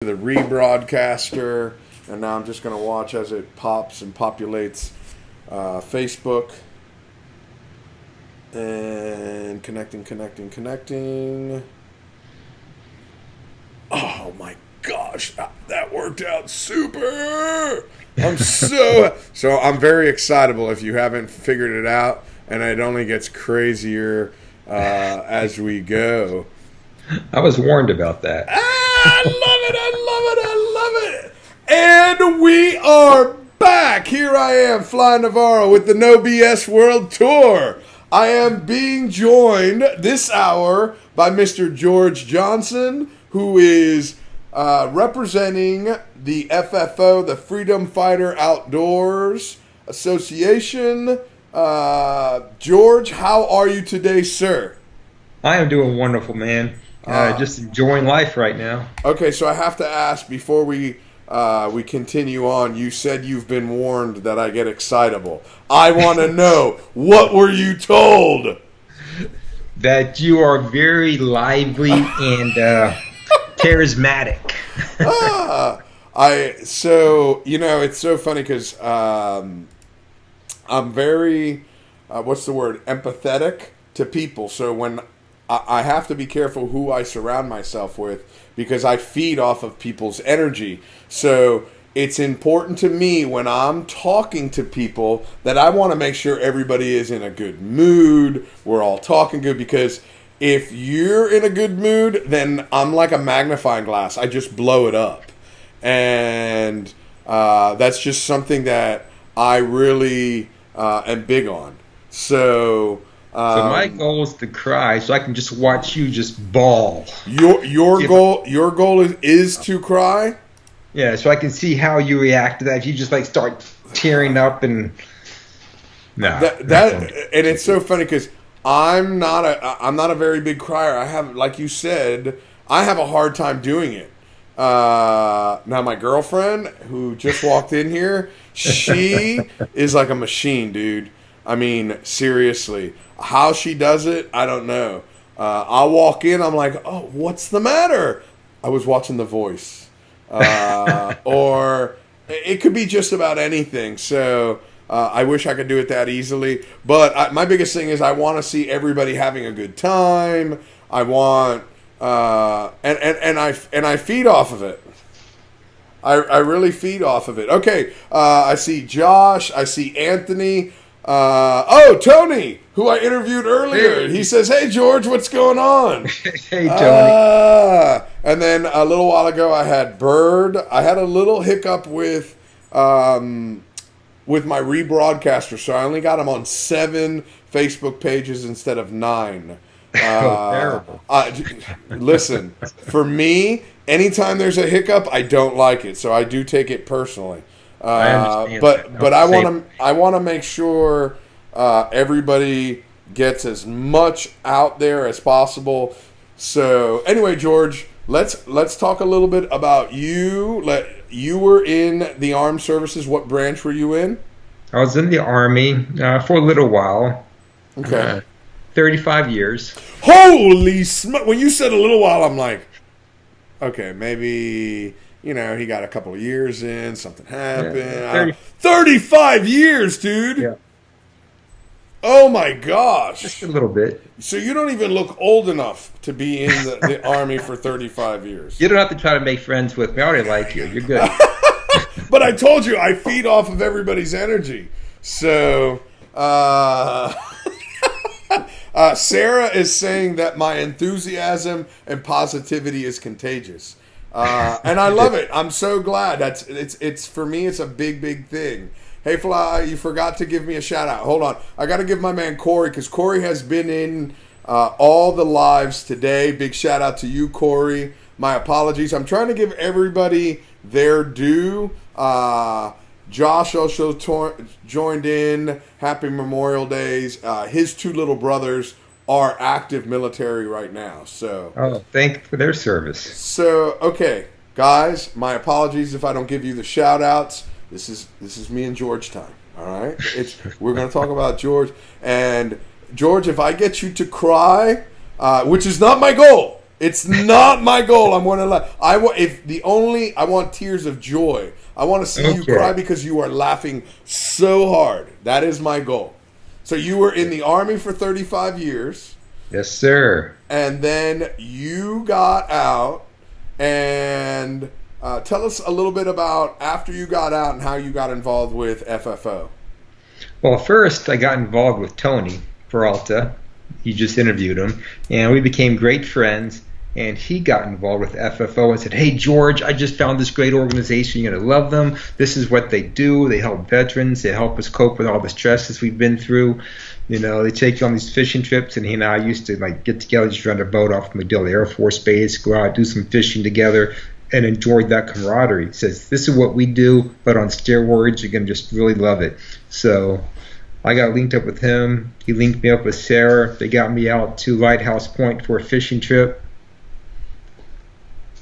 the rebroadcaster, and now I'm just going to watch as it pops and populates Facebook. And connecting. Oh my gosh, that worked out super! I'm so I'm very excitable if you haven't figured it out, and it only gets crazier as we go. I was warned about that. I love it! And we are back! Here I am, Fly Navarro, with the No BS World Tour. I am being joined this hour by Mr. George Johnson, who is representing the FFO, the Freedom Fighter Outdoors Association. George, how are you today, sir? I am doing wonderful, man. Just enjoying life right now. Okay, so I have to ask before we continue on. You said you've been warned that I get excitable. I want to know, what were you told? That you are very lively and charismatic. It's so funny because I'm very, empathetic to people. So when I have to be careful who I surround myself with because I feed off of people's energy. So it's important to me when I'm talking to people that I want to make sure everybody is in a good mood. We're all talking good, because if you're in a good mood, then I'm like a magnifying glass. I just blow it up. And that's just something that I really am big on. So my goal is to cry, so I can just watch you just bawl. Your goal is to cry? Yeah, so I can see how you react to that. If you just start tearing up and and it's so funny because I'm not a very big crier. I have, like you said, I have a hard time doing it. Now my girlfriend, who just walked in here, she is like a machine, dude. I mean, seriously. How she does it, I don't know. I'll walk in, I'm like, oh, what's the matter? I was watching The Voice. Or it could be just about anything. So I wish I could do it that easily. But my biggest thing is I want to see everybody having a good time. I want, and I feed off of it. I really feed off of it. Okay, I see Josh. I see Anthony. Tony, who I interviewed earlier. Hey. He says, "Hey, George, what's going on?" Hey, Tony. And then a little while ago, I had Bird. I had a little hiccup with my rebroadcaster, so I only got him on 7 Facebook pages instead of 9. Terrible. Listen, for me, anytime there's a hiccup, I don't like it, so I do take it personally. I understand but I want to make sure everybody gets as much out there as possible. So anyway, George, let's talk a little bit about you. You were in the armed services. What branch were you in? I was in the Army for a little while. Okay. 35 years. Holy smoke! When you said a little while, I'm like, okay, maybe. He got a couple of years in, something happened. Yeah, 35 years, dude! Yeah. Oh my gosh. Just a little bit. So you don't even look old enough to be in the Army for 35 years. You don't have to try to make friends with me. I already like you. You're good. But I told you, I feed off of everybody's energy. So, Sarah is saying that my enthusiasm and positivity is contagious. And I love it. I'm so glad. It's for me, it's a big thing. Hey, Fly, you forgot to give me a shout out. Hold on. I got to give my man Corey, because Corey has been in all the lives today. Big shout out to you, Corey. My apologies. I'm trying to give everybody their due. Josh also joined in. Happy Memorial Days. His 2 little brothers are active military right now. So thank you for their service. So, okay, guys, my apologies if I don't give you the shout outs. This is me and George time. All right? We're going to talk about George. And George, if I get you to cry, which is not my goal. It's not my goal. I'm going to let. I want tears of joy. I want to see you cry because you are laughing so hard. That is my goal. So you were in the Army for 35 years. Yes, sir. And then you got out. And tell us a little bit about after you got out and how you got involved with FFO. Well, first I got involved with Tony Peralta. You just interviewed him, and we became great friends. And he got involved with FFO and said, "Hey, George, I just found this great organization. You're going to love them. This is what they do. They help veterans. They help us cope with all the stresses we've been through. You know, they take you on these fishing trips." And he and I used to like get together, just run a boat off MacDill Air Force Base, go out, do some fishing together, and enjoyed that camaraderie. He says, "This is what we do, but on steroids. You're going to just really love it." So I got linked up with him. He linked me up with Sarah. They got me out to Lighthouse Point for a fishing trip.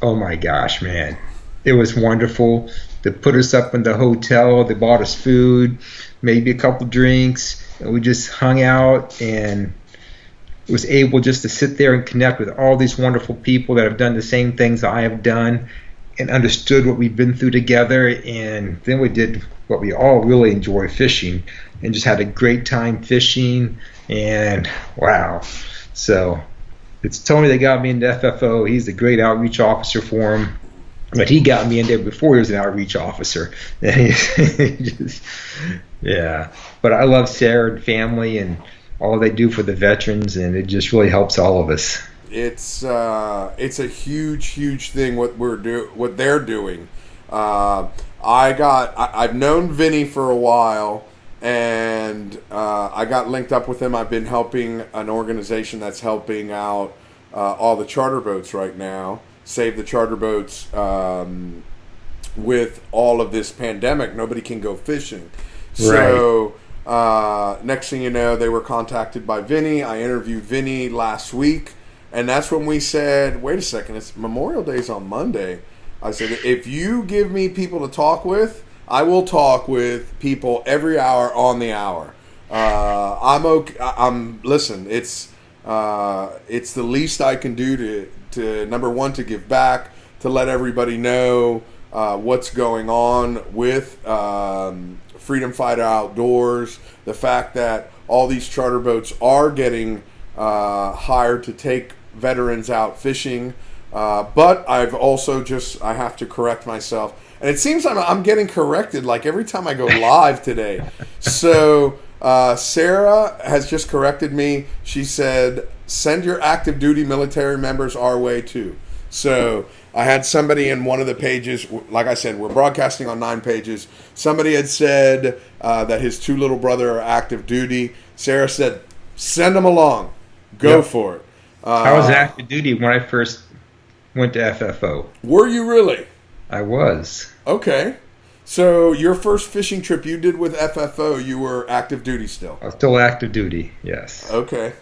Oh my gosh, man. It was wonderful. They put us up in the hotel. They bought us food, maybe a couple drinks, and we just hung out and was able just to sit there and connect with all these wonderful people that have done the same things that I have done and understood what we've been through together. And then we did what we all really enjoy, fishing, and just had a great time fishing. And wow. So it's Tony that got me into FFO. He's a great outreach officer for him. But he got me in there before he was an outreach officer. Yeah. But I love Sarah and family and all they do for the veterans, and it just really helps all of us. It's a huge thing what they're doing. I've known Vinny for a while, and I got linked up with him. I've been helping an organization that's helping out all the charter boats right now, save the charter boats with all of this pandemic. Nobody can go fishing. So next thing you know, they were contacted by Vinny. I interviewed Vinny last week, and that's when we said, wait a second, it's Memorial Day's on Monday. I said, if you give me people to talk with, I will talk with people every hour on the hour. I'm okay. Listen. It's the least I can do to number one, to give back, to let everybody know what's going on with Freedom Fighter Outdoors. The fact that all these charter boats are getting hired to take veterans out fishing. But I've also I have to correct myself. And it seems I'm getting corrected like every time I go live today. So Sarah has just corrected me. She said, send your active duty military members our way too. So I had somebody in one of the pages, like I said, we're broadcasting on 9 pages. Somebody had said that his 2 little brother are active duty. Sarah said, send them along. Go for it. I was active duty when I first went to FFO. Were you really? I was. Okay. So your first fishing trip you did with FFO, you were active duty still? I was still active duty, yes. Okay.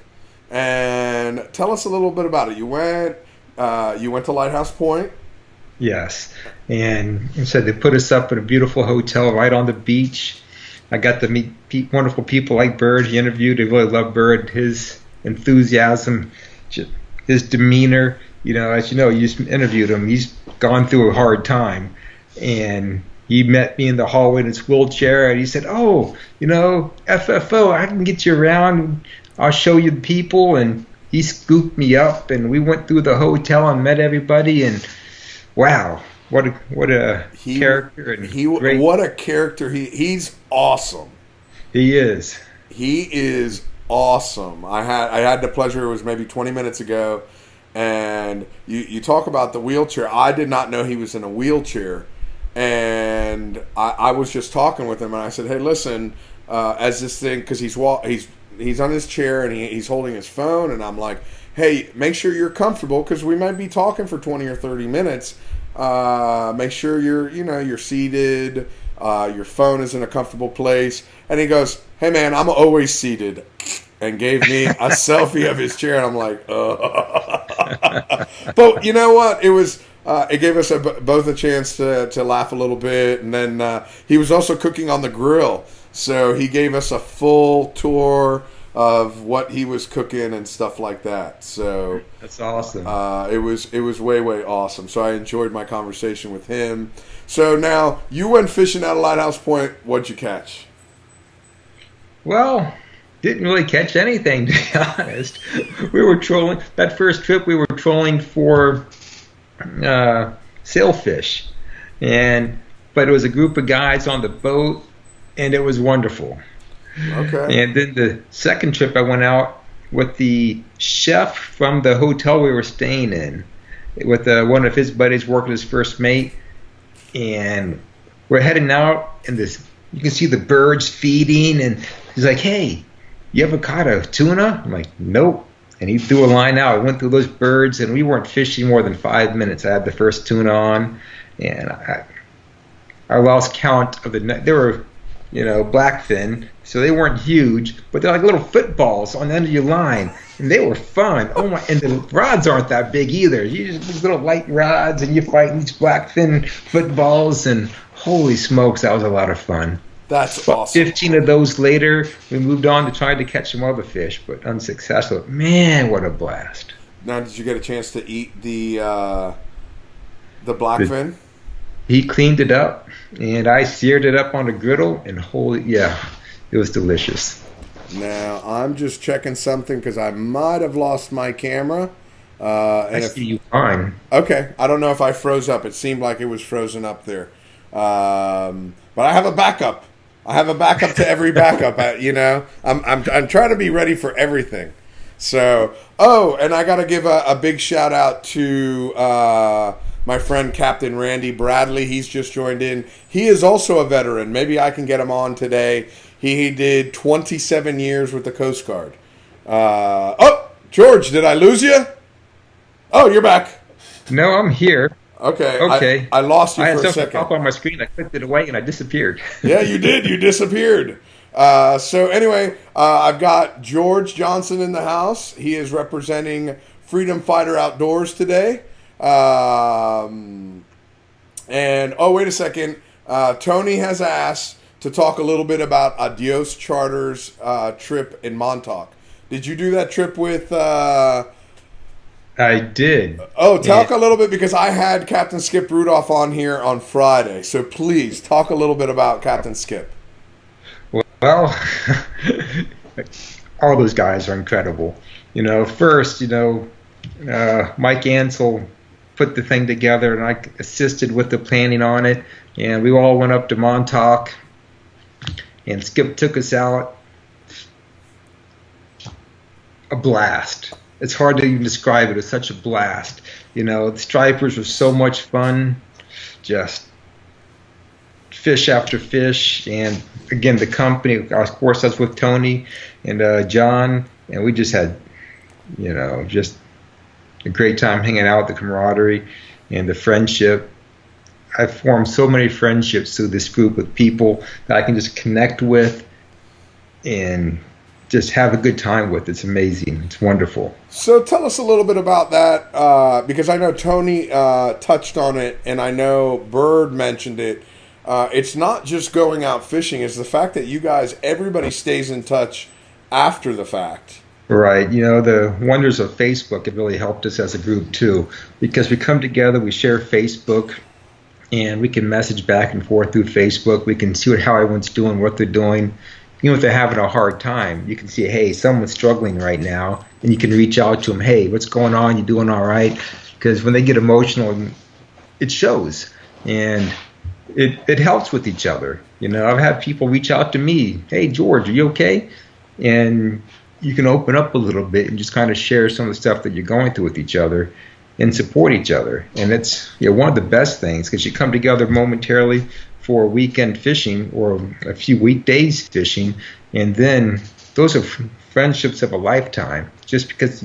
And tell us a little bit about it. You went to Lighthouse Point? Yes. And so they put us up in a beautiful hotel right on the beach. I got to meet wonderful people like Bird. He interviewed. I really loved Bird, his enthusiasm, his demeanor. You know, as you know, you just interviewed him. He's gone through a hard time. And he met me in the hallway in his wheelchair, and he said, "Oh, you know, FFO, I can get you around. I'll show you the people." And he scooped me up, and we went through the hotel and met everybody. And wow, what a character! And what a character! He's awesome. He is. He is awesome. I had the pleasure. It was maybe 20 minutes ago, and you talk about the wheelchair. I did not know he was in a wheelchair. And I was just talking with him, and I said, "Hey, listen, as this thing, because he's on his chair and he's holding his phone, and I'm like, hey, make sure you're comfortable because we might be talking for 20 or 30 minutes. Make sure you're seated, your phone is in a comfortable place." And he goes, "Hey, man, I'm always seated," and gave me a selfie of his chair, and I'm like, But you know what? It was. It gave us both a chance to laugh a little bit, and then he was also cooking on the grill, so he gave us a full tour of what he was cooking and stuff like that. So That's awesome. it was way awesome. So I enjoyed my conversation with him. So now you went fishing out of Lighthouse Point. What'd you catch? Well, didn't really catch anything, to be honest. We were trolling. That first trip, we were trolling for sailfish, but it was a group of guys on the boat, and it was wonderful. Okay. And then the second trip, I went out with the chef from the hotel we were staying in, with one of his buddies working as first mate, and we're heading out, and you can see the birds feeding, and he's like, "Hey, you ever caught a tuna?" I'm like, "Nope." And he threw a line out. I went through those birds, and we weren't fishing more than 5 minutes. I had the first tuna on, and I lost count of the net. They were, blackfin, so they weren't huge, but they're like little footballs on the end of your line, and they were fun. Oh my! And the rods aren't that big either. You just these little light rods, and you're fighting these blackfin footballs, and holy smokes, that was a lot of fun. That's About awesome. 15 of those later, we moved on to try to catch some other fish, but unsuccessful. Man, what a blast! Now, did you get a chance to eat the blackfin? He cleaned it up, and I seared it up on a griddle, and it was delicious. Now, I'm just checking something because I might have lost my camera. I see you fine. Okay, I don't know if I froze up. It seemed like it was frozen up there. But I have a backup. I have a backup to every backup. I'm trying to be ready for everything. So, and I got to give a big shout out to my friend Captain Randy Bradley. He's just joined in. He is also a veteran. Maybe I can get him on today. He did 27 years with the Coast Guard. George, did I lose you? Oh, you're back. No, I'm here. Okay. I lost you I had for a something second. pop on my screen. I clicked it away, and I disappeared. Yeah, you did. You disappeared. So anyway, I've got George Johnson in the house. He is representing Freedom Fighter Outdoors today. And wait a second. Tony has asked to talk a little bit about Adios Charter's trip in Montauk. Did you do that trip with... I did. Talk a little bit, because I had Captain Skip Rudolph on here on Friday. So please, talk a little bit about Captain Skip. Well, all those guys are incredible. First, Mike Ansel put the thing together, and I assisted with the planning on it. And we all went up to Montauk, and Skip took us out. A blast. It's hard to even describe it. It was such a blast. The stripers were so much fun. Just fish after fish. And again, the company, of course, I was with Tony and John, and we just had, just a great time hanging out, the camaraderie and the friendship. I've formed so many friendships through this group with people that I can just connect with and just have a good time with. It's amazing. It's wonderful. So tell us a little bit about that, because I know Tony touched on it, and I know Bird mentioned it. It's not just going out fishing. It's the fact that you guys, everybody stays in touch after the fact. Right. The wonders of Facebook have really helped us as a group, too, because we come together, we share Facebook, and we can message back and forth through Facebook. We can see how everyone's doing, what they're doing. If they're having a hard time, you can see, hey, someone's struggling right now, and you can reach out to them. Hey, what's going on? You doing all right? Because when they get emotional, it shows, and it helps with each other. I've had people reach out to me. Hey, George, are you okay? And you can open up a little bit and just kind of share some of the stuff that you're going through with each other and support each other. And it's one of the best things, because you come together momentarily for weekend fishing or a few weekdays fishing, and then those are friendships of a lifetime, just because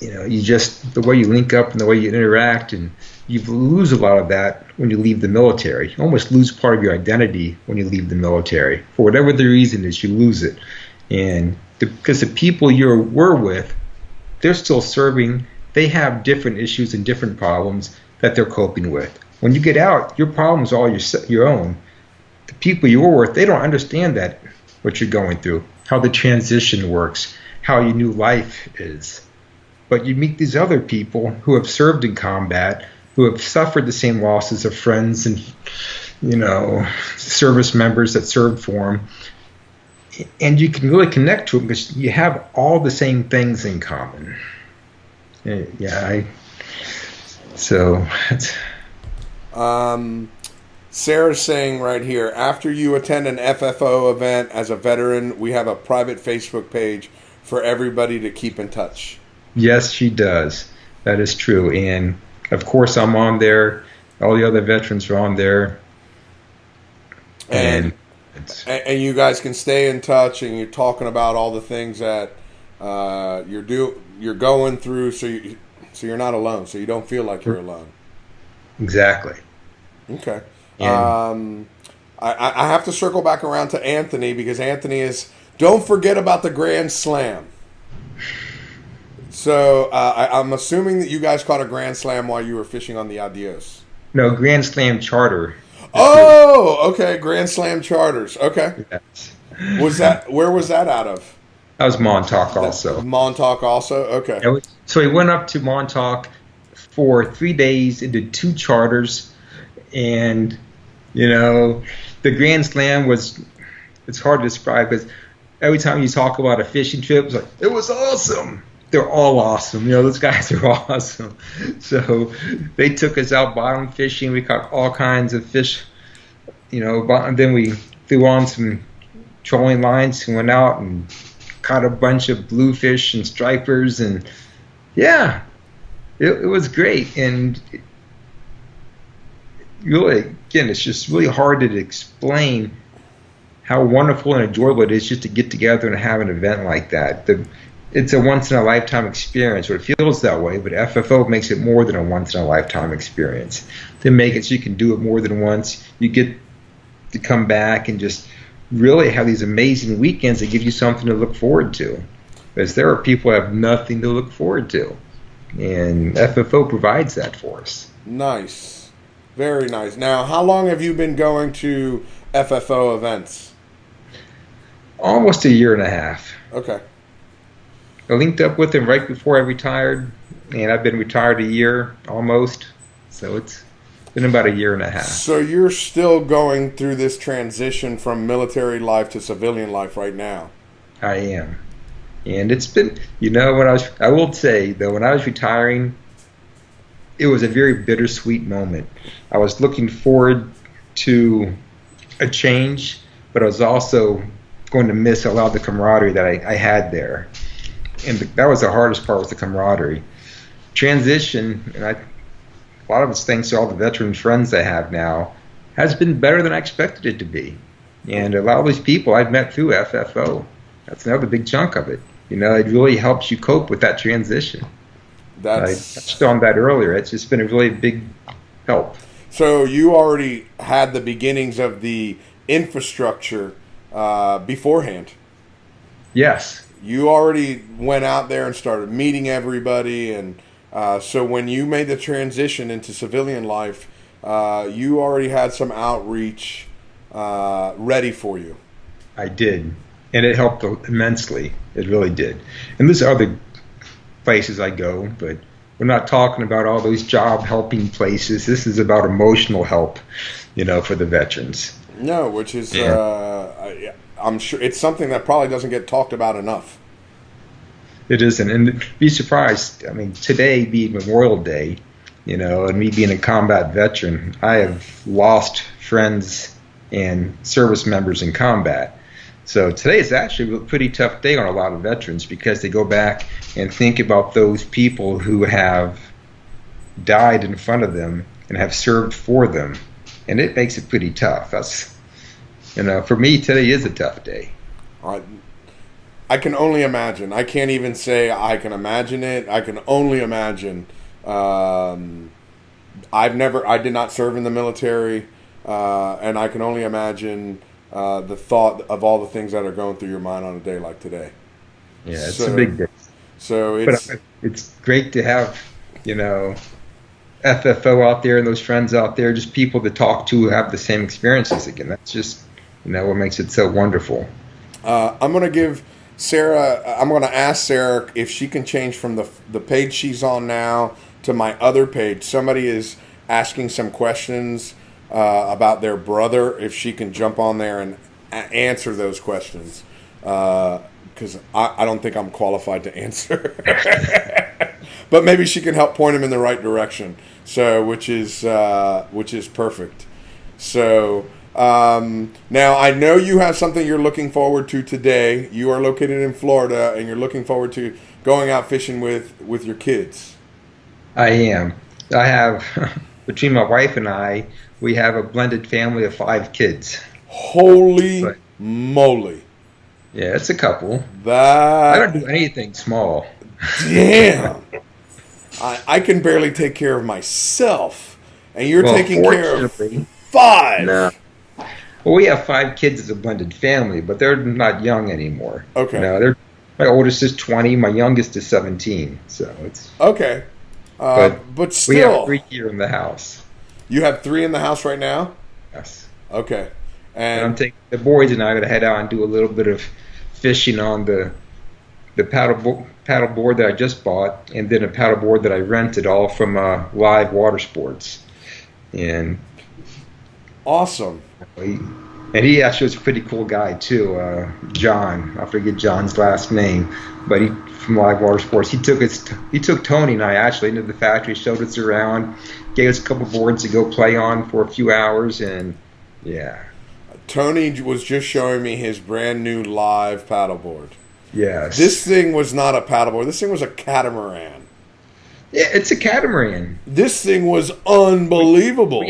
the way you link up and the way you interact, and you lose a lot of that when you leave the military. You almost lose part of your identity when you leave the military. For whatever the reason is, you lose it. And because the people you were with, they're still serving. They have different issues and different problems that they're coping with. When you get out, your problems are all your own. The people you were with, they don't understand that, what you're going through. how the transition works, how your new life is. But you meet these other people who have served in combat, who have suffered the same losses of friends and, service members that served for them. And you can really connect to them because you have all the same things in common. Sarah's saying right here, after you attend an FFO event as a veteran, we have a private Facebook page for everybody to keep in touch. Yes, she does. That is true. And, of course, I'm on there. All the other veterans are on there. And you guys can stay in touch, and you're talking about all the things that you're going through, so you're not alone, so you don't feel like you're alone. Exactly. Okay. I have to circle back around to Anthony, because Anthony is, don't forget about the Grand Slam. So I'm assuming that you guys caught a Grand Slam while you were fishing on the Adios. No, Grand Slam charter. Oh, okay. Grand Slam charters. Okay. Yes. Where was that out of? That was Montauk also. Montauk also? Okay. So we went up to Montauk for 3 days into 2 charters. And, the Grand Slam it's hard to describe because every time you talk about a fishing trip, it's like, it was awesome. They're all awesome. Those guys are awesome. So they took us out bottom fishing. We caught all kinds of fish. Then we threw on some trolling lines and went out and caught a bunch of bluefish and stripers. And, yeah, it was great. And really, again, it's just really hard to explain how wonderful and enjoyable it is just to get together and have an event like that. It's a once-in-a-lifetime experience, or it feels that way, but FFO makes it more than a once-in-a-lifetime experience. They make it so you can do it more than once. You get to come back and just really have these amazing weekends that give you something to look forward to. Because there are people who have nothing to look forward to, and FFO provides that for us. Nice. Very nice. Now, how long have you been going to FFO events? Almost a year and a half. Okay. I linked up with him right before I retired, and I've been retired a year almost, so it's been about a year and a half. So you're still going through this transition from military life to civilian life right now? I am. And it's been, I will say, though, when I was retiring, it was a very bittersweet moment. I was looking forward to a change, but I was also going to miss a lot of the camaraderie that I had there. And that was the hardest part, was the camaraderie. Transition, and a lot of it's thanks to all the veteran friends I have now, has been better than I expected it to be. And a lot of these people I've met through FFO. That's another big chunk of it. It really helps you cope with that transition. I touched on that earlier. It's just been a really big help. So you already had the beginnings of the infrastructure beforehand? Yes. You already went out there and started meeting everybody, and so when you made the transition into civilian life, you already had some outreach ready for you. I did, and it helped immensely. It really did. And there's other places I go, but we're not talking about all those job helping places. This is about emotional help, for the veterans. No, which is, I'm sure it's something that probably doesn't get talked about enough. It isn't, and be surprised. I mean, today being Memorial Day, and me being a combat veteran, I have lost friends and service members in combat. So today is actually a pretty tough day on a lot of veterans because they go back and think about those people who have died in front of them and have served for them, and it makes it pretty tough. That's, for me, today is a tough day. I can only imagine. I can't even say I can imagine it. I can only imagine. I did not serve in the military, and I can only imagine the thought of all the things that are going through your mind on a day like today. Yeah, it's a big day. So it's great to have, FFO out there and those friends out there, just people to talk to who have the same experiences again. That's just, what makes it so wonderful. I'm going to give Sarah. I'm going to ask Sarah if she can change from the page she's on now to my other page. Somebody is asking some questions about their brother. If she can jump on there and answer those questions, because I don't think I'm qualified to answer. But maybe she can help point him in the right direction. So, which is perfect. So. Now I know you have something you're looking forward to today. You are located in Florida, and you're looking forward to going out fishing with your kids. I am. I have, between my wife and I, we have a blended family of 5 kids. Holy moly! Yeah, it's a couple. That I don't do anything small. Damn. I can barely take care of myself, and you're taking care of 5. No. Well, we have 5 kids as a blended family, but they're not young anymore. Okay. My oldest is 20, my youngest is 17. So it's okay. But still, we have 3 here in the house. You have 3 in the house right now? Yes. Okay. And I'm taking the boys and I are going to head out and do a little bit of fishing on the paddle board that I just bought, and then a paddle board that I rented, all from Live Water Sports. And awesome. He actually was a pretty cool guy too. John, I forget John's last name, but he from Live Water Sports. He took Tony and I actually into the factory, showed us around, gave us a couple boards to go play on for a few hours, and yeah. Tony was just showing me his brand new Live paddleboard. Yes. This thing was not a paddleboard. This thing was a catamaran. Yeah, it's a catamaran. This thing was unbelievable.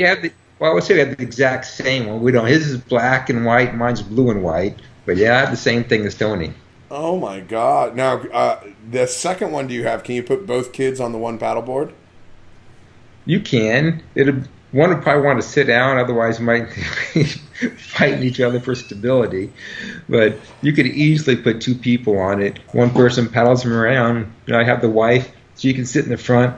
I would say we have the exact same one. We don't. His is black and white. Mine's blue and white. But yeah, I have the same thing as Tony. Oh my God! Now, the second one do you have? Can you put both kids on the one paddleboard? You can. One would probably want to sit down, otherwise might be fighting each other for stability. But you could easily put 2 people on it. One person paddles them around. I have the wife, so you can sit in the front.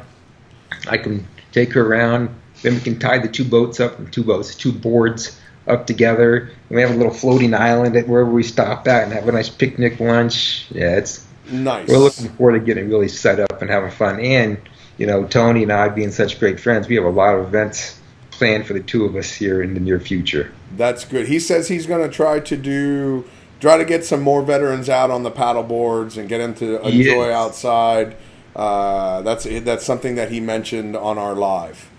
I can take her around. Then we can tie the 2 boards up together. And we have a little floating island at wherever we stop at and have a nice picnic lunch. Yeah, it's nice. We're looking forward to getting really set up and having fun. And, Tony and I being such great friends, we have a lot of events planned for the 2 of us here in the near future. That's good. He says he's going to try to get some more veterans out on the paddle boards and get them to enjoy outside. That's something that he mentioned on our live.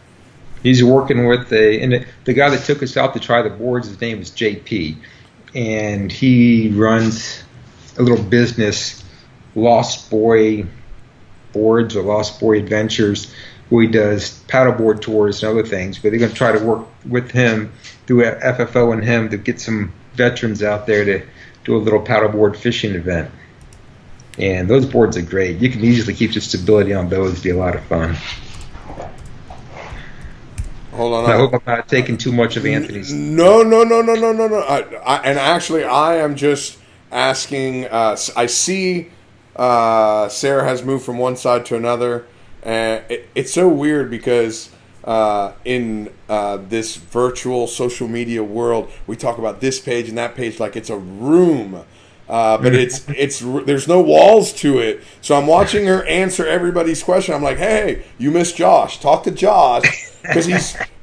He's working with the guy that took us out to try the boards. His name is JP, and he runs a little business, Lost Boy Boards or Lost Boy Adventures, where he does paddleboard tours and other things. But they're going to try to work with him through FFO and him to get some veterans out there to do a little paddleboard fishing event. And those boards are great. You can easily keep the stability on those. It'd be a lot of fun. Hold on. I hope I'm not taking too much of Anthony's. No. And actually, I am just asking. I see Sarah has moved from one side to another. And it's so weird because in this virtual social media world, we talk about this page and that page like it's a room. But it's there's no walls to it. So I'm watching her answer everybody's question. I'm like, hey, you missed Josh. Talk to Josh. Because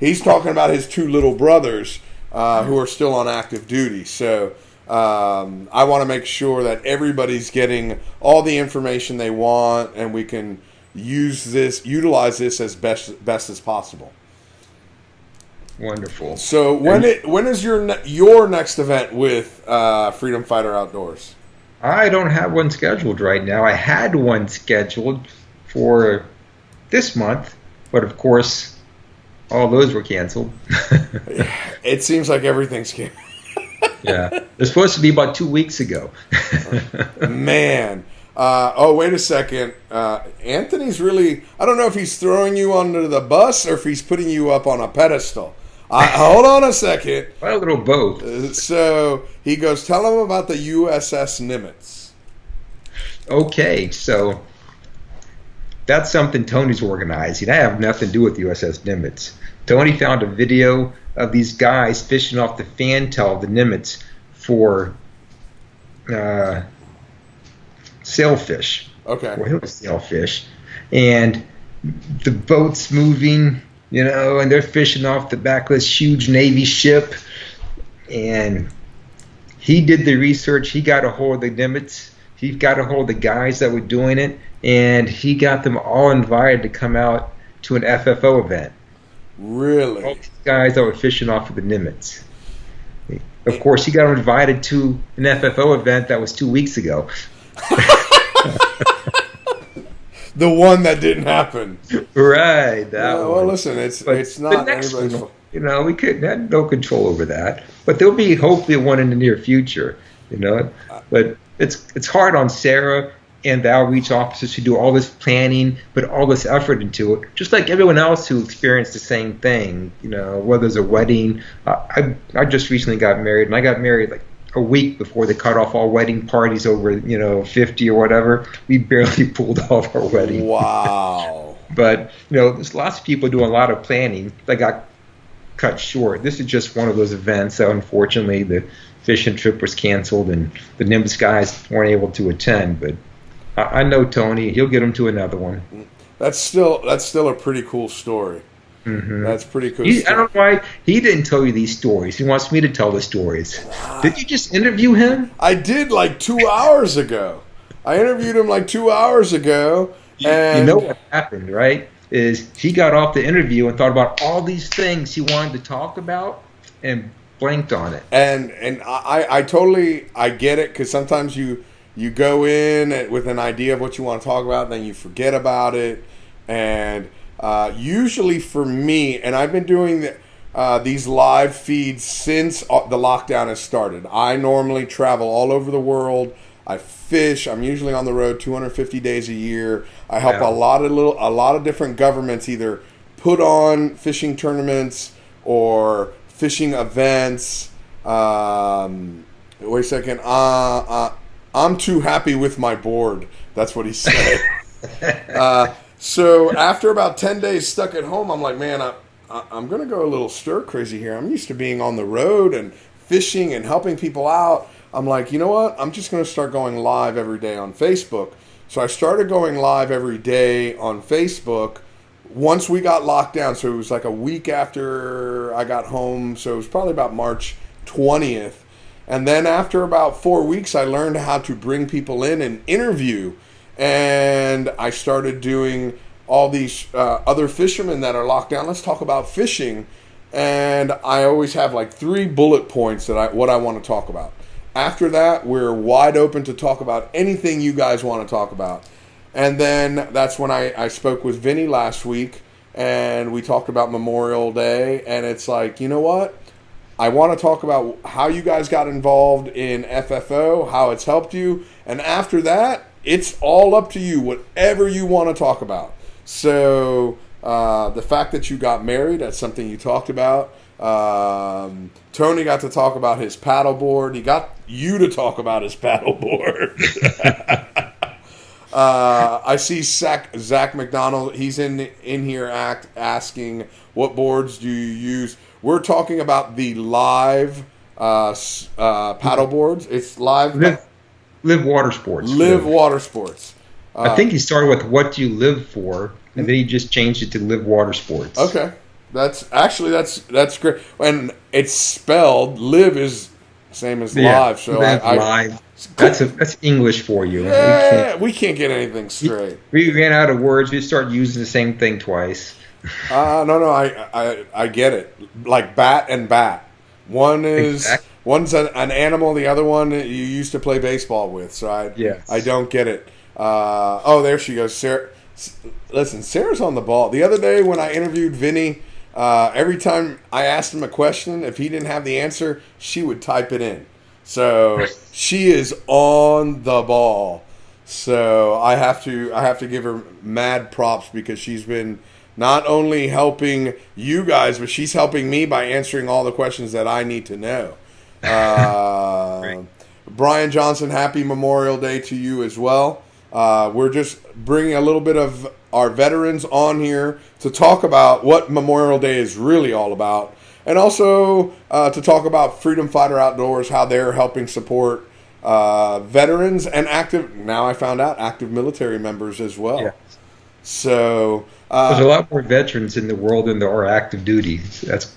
he's talking about his 2 little brothers who are still on active duty. So I want to make sure that everybody's getting all the information they want, and we can utilize this as best as possible. Wonderful. So when is your next event with Freedom Fighter Outdoors? I don't have one scheduled right now. I had one scheduled for this month, but of course, all those were canceled. It seems like everything's canceled. Yeah. They're supposed to be about 2 weeks ago. Man. Wait a second. Anthony's really, I don't know if he's throwing you under the bus or if he's putting you up on a pedestal. Hold on a second. Well, a little both. So he goes, tell him about the USS Nimitz. Okay, so that's something Tony's organizing. I have nothing to do with USS Nimitz. Tony found a video of these guys fishing off the fantail of the Nimitz for uh, sailfish. Okay. Well, it was sailfish, and the boat's moving, and they're fishing off the back of this huge Navy ship, and he did the research. He got a hold of the Nimitz. He got a hold of the guys that were doing it, and he got them all invited to come out to an FFO event. Really? All these guys that were fishing off of the Nimitz. Of course, he got invited to an FFO event that was 2 weeks ago. The one that didn't happen. Right. Well, listen, it's not anybody's fault. We couldn't had no control over that. But there'll be hopefully one in the near future. But it's hard on Sarah and the outreach officers who do all this planning, put all this effort into it, just like everyone else who experienced the same thing. Whether it's a wedding. I just recently got married, and I got married like a week before they cut off all wedding parties over 50 or whatever. We barely pulled off our wedding. Wow. But there's lots of people doing a lot of planning that got cut short. This is just one of those events that unfortunately the fishing trip was canceled and the Nimbus guys weren't able to attend. But I know Tony; he'll get him to another one. That's still a pretty cool story. Mm-hmm. That's pretty cool. I don't know why he didn't tell you these stories. He wants me to tell the stories. Did you just interview him? I did like 2 hours ago. I interviewed him like 2 hours ago. And you know what happened, right? Is he got off the interview and thought about all these things he wanted to talk about and blanked on it. And I totally get it, because sometimes you go in with an idea of what you want to talk about, and then you forget about it. And usually for me, and I've been doing these live feeds since the lockdown has started. I normally travel all over the world. I fish. I'm usually on the road 250 days a year. I help a lot of different governments either put on fishing tournaments or fishing events. Wait a second. I'm too happy with my board. That's what he said. So after about 10 days stuck at home, I'm like, man, I'm going to go a little stir crazy here. I'm used to being on the road and fishing and helping people out. I'm like, you know what? I'm just going to start going live every day on Facebook. So I started going live every day on Facebook once we got locked down. So it was like a week after I got home. So it was probably about March 20th. And then after about 4 weeks, I learned how to bring people in and interview. And I started doing all these other fishermen that are locked down. Let's talk about fishing. And I always have like 3 bullet points that what I want to talk about. After that, we're wide open to talk about anything you guys want to talk about. And then that's when I spoke with Vinny last week, and we talked about Memorial Day. And it's like, you know what? I want to talk about how you guys got involved in FFO, how it's helped you. And after that, it's all up to you, whatever you want to talk about. So the fact that you got married, that's something you talked about. Tony got to talk about his paddleboard. He got you to talk about his paddleboard. I see Zach McDonald. He's in here asking, what boards do you use? We're talking about the live paddleboards. It's live. Live Water Sports. Live Water Sports. I think he started with what do you live for, and then he just changed it to Live Water Sports. Okay. That's great. And it's spelled, live is same as live. So live. That's English for you. Yeah, we can't get anything straight. We ran out of words. We started using the same thing twice. No, I get it. Like bat and bat. One's an animal. The other one you used to play baseball with. So I don't get it. There she goes, Sarah. Listen, Sarah's on the ball. The other day when I interviewed Vinny, every time I asked him a question, if he didn't have the answer, she would type it in. So she is on the ball. So I have to give her mad props, because she's been not only helping you guys, but she's helping me by answering all the questions that I need to know. Brian Johnson, happy Memorial Day to you as well. We're just bringing a little bit of our veterans on here to talk about what Memorial Day is really all about, and also to talk about Freedom Fighter Outdoors, how they're helping support veterans and active. Now I found out active military members as Yeah. well. So There's a lot more veterans in the world than there are active duty. That's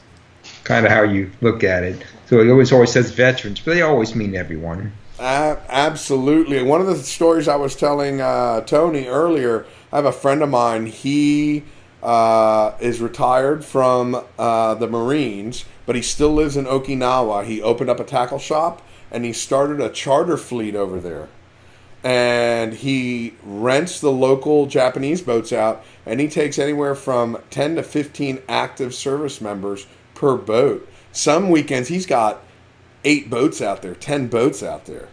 kind of how you look at it. So it always says veterans, but they always mean everyone. absolutely. One of the stories I was telling Tony earlier, I have a friend of mine. He is retired from the Marines, but he still lives in Okinawa. He opened up a tackle shop and he started a charter fleet over there. And he rents the local Japanese boats out, and he takes anywhere from 10 to 15 active service members per boat. Some weekends he's got 8 boats out there, 10 boats out there,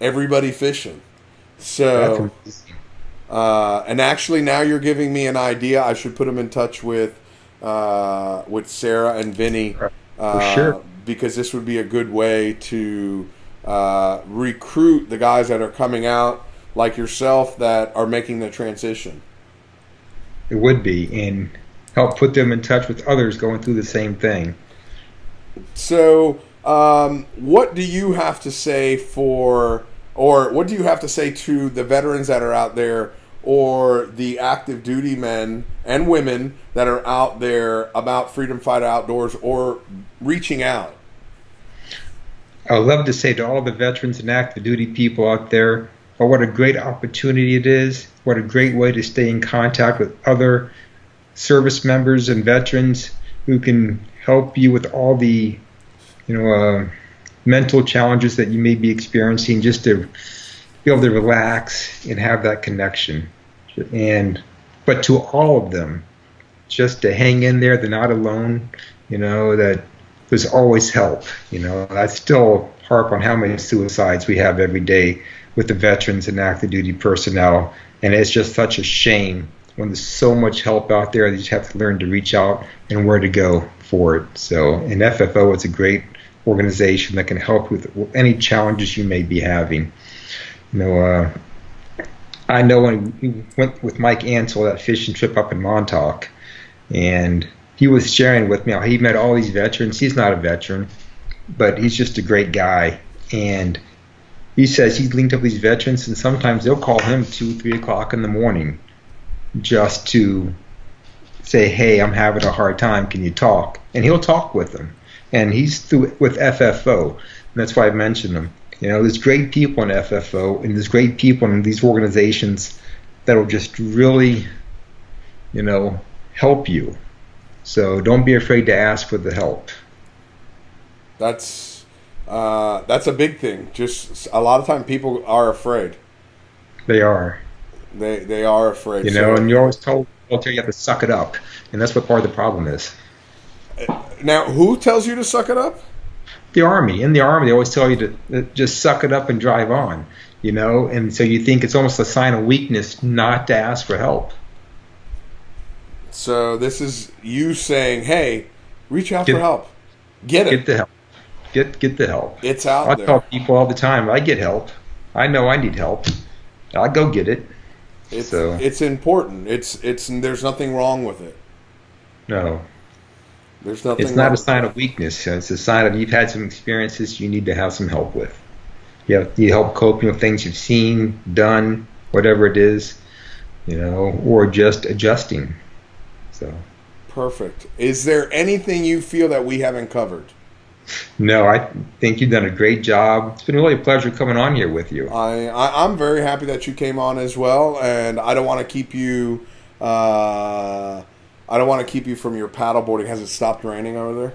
everybody fishing. That's So, amazing. and actually now you're giving me an idea. I should put him in touch with Sarah and Vinny, For sure. because this would be a good way to recruit the guys that are coming out, like yourself, that are making the transition. It would be, and help put them in touch with others going through the same thing. So, what do you have to say or what do you have to say to the veterans that are out there, or the active duty men and women that are out there about Freedom Fighter Outdoors, or reaching out? I would love to say to all the veterans and active duty people out there, oh, what a great opportunity it is. What a great way to stay in contact with other service members and veterans who can help you with all the, mental challenges that you may be experiencing, just to be able to relax and have that connection. But to all of them, just to hang in there. They're not alone. That there's always help. I still harp on how many suicides we have every day with the veterans and active duty personnel, and it's just such a shame when there's so much help out there. You just have to learn to reach out and where to go for it. So, and FFO is a great organization that can help with any challenges you may be having. I know when we went with Mike Ansel that fishing trip up in Montauk, and he was sharing with me how he met all these veterans. He's not a veteran, but he's just a great guy. And he says he's linked up with these veterans, and sometimes they'll call him 2, 3 o'clock in the morning just to say, hey, I'm having a hard time. Can you talk? And he'll talk with them. And he's through with FFO. And that's why I mentioned him. There's great people in FFO, and there's great people in these organizations that will just really, help you. So don't be afraid to ask for the help. That's a big thing. Just a lot of time people are afraid. They are. They are afraid. And you're always told you have to suck it up, and that's what part of the problem is. Now, who tells you to suck it up? The Army. In the Army, they always tell you to just suck it up and drive on, and so you think it's almost a sign of weakness not to ask for help. So this is you saying, hey, reach out for help. Get it. Get the help. Get the help. It's out there. I tell people all the time, I get help. I know I need help. I'll go get it. It's important. It's there's nothing wrong with it. No. There's nothing. It's not a sign of weakness. It's a sign of you've had some experiences you need to have some help with. You need help coping with things you've seen, done, whatever it is, or just adjusting. So. Perfect. Is there anything you feel that we haven't covered? No, I think you've done a great job. It's been really a pleasure coming on here with you. I'm very happy that you came on as well, and I don't want to keep you. I don't want to keep you from your paddleboarding. Has it stopped raining over there?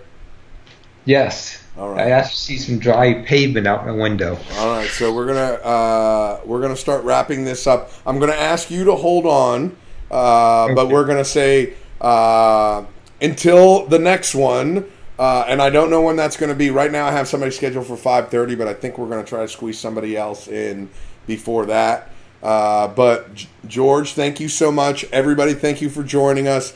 Yes. All right. I asked to see some dry pavement out my window. All right, so we're gonna start wrapping this up. I'm gonna ask you to hold on, but we're gonna say until the next one. And I don't know when that's going to be. Right now I have somebody scheduled for 5:30, but I think we're going to try to squeeze somebody else in before that. But George, thank you so much. Everybody, thank you for joining us.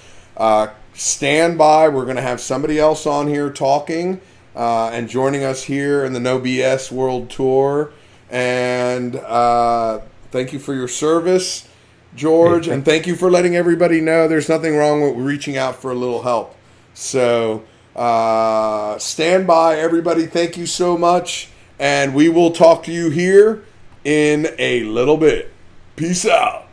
Stand by. We're going to have somebody else on here talking and joining us here in the No BS World Tour. And thank you for your service, George. And thank you for letting everybody know there's nothing wrong with reaching out for a little help. So stand by, everybody. Thank you so much. and we will talk to you here in a little bit. Peace out.